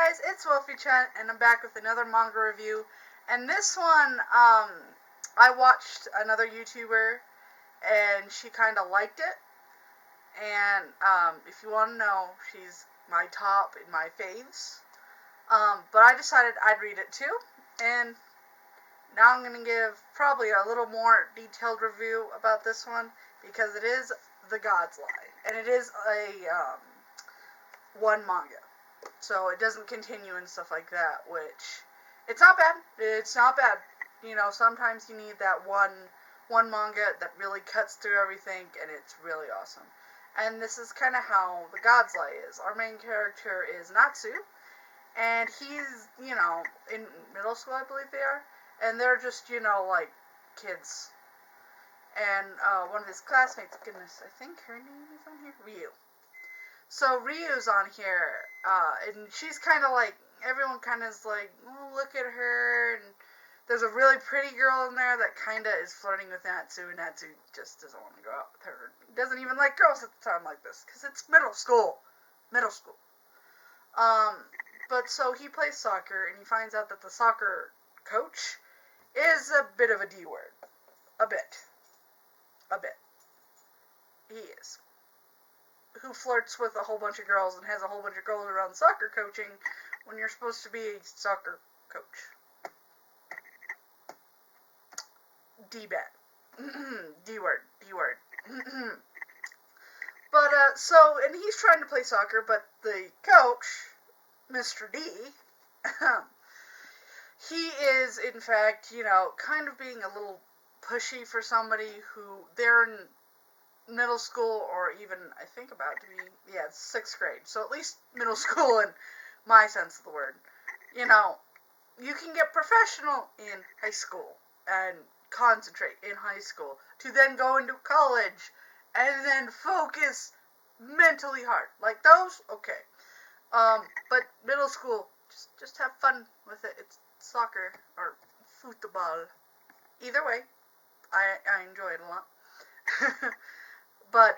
guys, it's Wolfy-Chan, and I'm back with another manga review. And this one, I watched another YouTuber, and she kind of liked it. And, if you want to know, she's my top in my faves. But I decided I'd read it too, and now I'm going to give probably a little more detailed review about this one, because it is The God's Lie, and it is a, one manga. So it doesn't continue and stuff like that, which, it's not bad. It's not bad. You know, sometimes you need that one manga that really cuts through everything, and it's really awesome. And this is kind of how The God's Lie is. Our main character is Natsu, and he's, you know, in middle school, I believe they are, and they're just, you know, like, kids. And, one of his classmates, goodness, I think her name is on here, Ryu. So Ryu's on here, and she's kind of like, everyone kind of is like, oh, look at her, and there's a really pretty girl in there that kind of is flirting with Natsu, and Natsu just doesn't want to go out with her. He doesn't even like girls at the time like this, because it's middle school. But so he plays soccer, and he finds out that the soccer coach is a bit of a D word. A bit. He is. Who flirts with a whole bunch of girls and has a whole bunch of girls around soccer coaching when you're supposed to be a soccer coach. D-bad. D-word. But, and he's trying to play soccer, but the coach, Mr. D, he is, in fact, you know, kind of being a little pushy for somebody who, they're in middle school, or even, I think about to be, 6th grade. So at least middle school in my sense of the word. You know, you can get professional in high school and concentrate in high school to then go into college and then focus mentally hard. Like those, okay. But middle school, just have fun with it. It's soccer or football. Either way, I enjoy it a lot. But,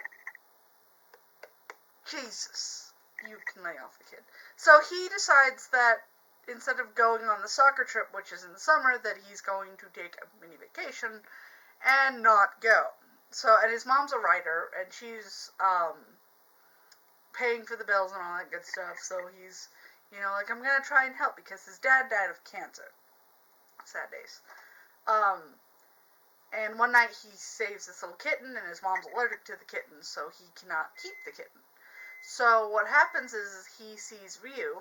Jesus, you can lay off the kid. So he decides that instead of going on the soccer trip, which is in the summer, that he's going to take a mini vacation and not go. So, and his mom's a writer, and she's, paying for the bills and all that good stuff, so he's, you know, like, I'm gonna try and help, because his dad died of cancer. Sad days. And one night he saves this little kitten, and his mom's allergic to the kitten, so he cannot keep the kitten. So what happens is he sees Ryu,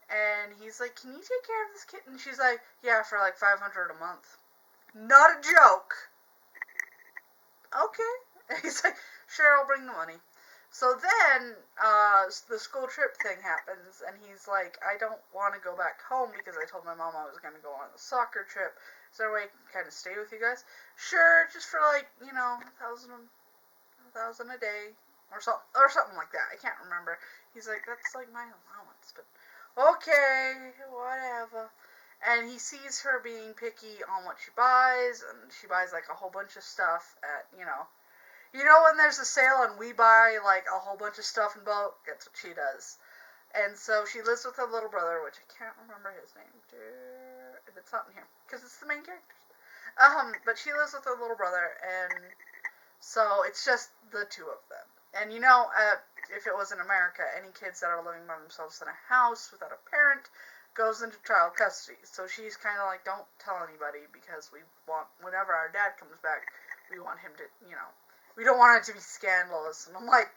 and he's like, can you take care of this kitten? She's like, yeah, for like $500 a month. Not a joke. Okay. And he's like, sure, I'll bring the money. So then, the school trip thing happens, and he's like, I don't want to go back home because I told my mom I was going to go on a soccer trip. Is there a way I can kind of stay with you guys? Sure, just for like, you know, $1,000 a day, or something like that. I can't remember. He's like, that's like my allowance, but okay, whatever. And he sees her being picky on what she buys, and she buys like a whole bunch of stuff at, you know, when there's a sale and we buy, like, a whole bunch of stuff in bulk, that's what she does. And so she lives with her little brother, which I can't remember his name, if it's not in here, because it's the main characters. But she lives with her little brother, and so it's just the two of them. And, you know, if it was in America, any kids that are living by themselves in a house without a parent goes into child custody. So she's kind of like, don't tell anybody, because we want, whenever our dad comes back, we want him to, you know, we don't want it to be scandalous. And I'm like,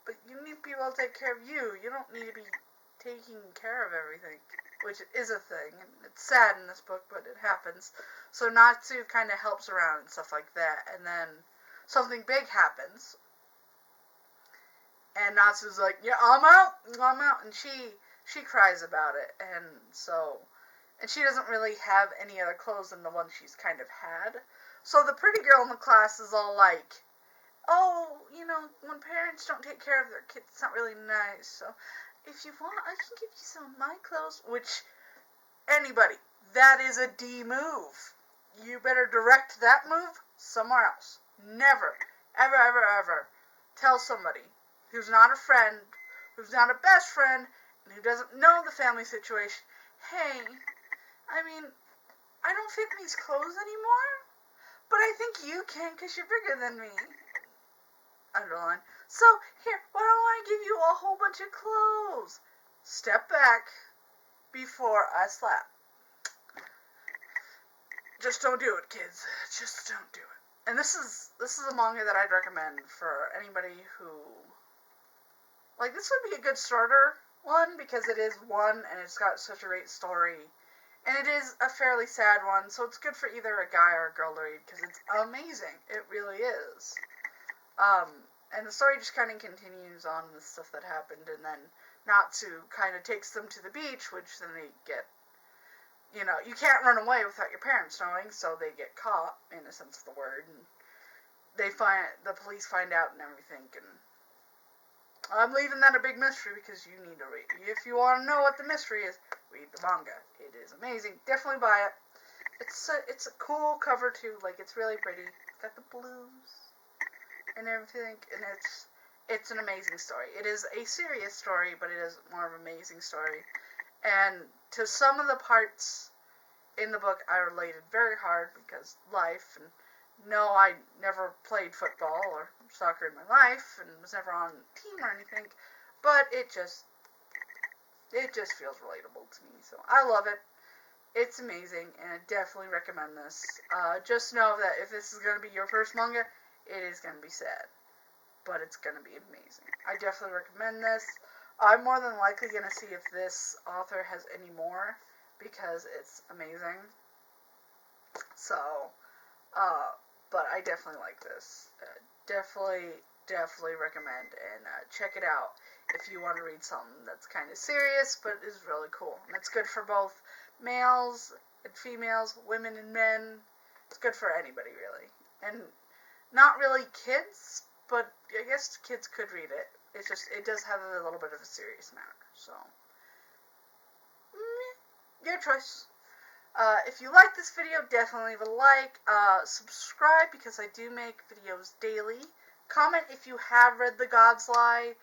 but you need people to take care of you. You don't need to be taking care of everything, which is a thing. And it's sad in this book, but it happens. So Natsu kind of helps around and stuff like that. And then something big happens. And Natsu's like, yeah, I'm out. And she cries about it. And so, and she doesn't really have any other clothes than the ones she's kind of had. So the pretty girl in the class is all like, oh, you know, when parents don't take care of their kids, it's not really nice. So if you want, I can give you some of my clothes. Which, anybody, that is a D move. You better direct that move somewhere else. Never, ever tell somebody who's not a friend, who's not a best friend, who doesn't know the family situation, hey, I mean, I don't fit in these clothes anymore, but I think you can because you're bigger than me. Underline. So, here, why don't I give you a whole bunch of clothes? Step back before I slap. Just don't do it, kids. Just don't do it. And this is a manga that I'd recommend for anybody who... Like, this would be a good starter one, because it is one, and it's got such a great story. And it is a fairly sad one, so it's good for either a guy or a girl to read, because it's amazing. It really is. And the story just kind of continues on the stuff that happened, and then Natsu kind of takes them to the beach, which then they get, you know, you can't run away without your parents knowing, so they get caught, in a sense of the word, and the police find out and everything, and I'm leaving that a big mystery because you need to read. If you want to know what the mystery is, read the manga. It is amazing. Definitely buy it. It's a cool cover too. Like, it's really pretty. It's got the blues and everything, and it's an amazing story. It is a serious story, but it is more of an amazing story. And to some of the parts in the book, I related very hard because life, and no, I never played football or soccer in my life, and was never on a team or anything, but it just feels relatable to me, so I love it. It's amazing, and I definitely recommend this. Just know that if this is going to be your first manga, it is going to be sad, but it's going to be amazing. I definitely recommend this. I'm more than likely going to see if this author has any more, because it's amazing. So, but I definitely like this. Definitely recommend, and check it out if you want to read something that's kind of serious, but is really cool. And it's good for both males and females, women and men. It's good for anybody, really. And not really kids, but I guess kids could read it. It's just, it does have a little bit of a serious matter, so your choice. If you like this video, definitely leave a like, subscribe, because I do make videos daily. Comment if you have read The God's Lie,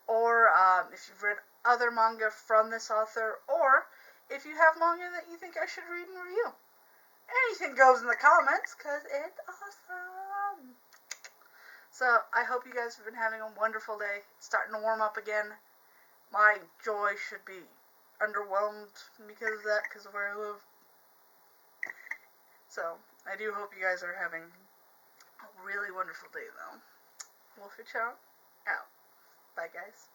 or if you've read other manga from this author, or if you have manga that you think I should read and review. Anything goes in the comments, because it's awesome. So, I hope you guys have been having a wonderful day. It's starting to warm up again. My joy should be underwhelmed because of that, because of where I live. So, I do hope you guys are having a really wonderful day, though. Wolfy-Chan, out. Bye, guys.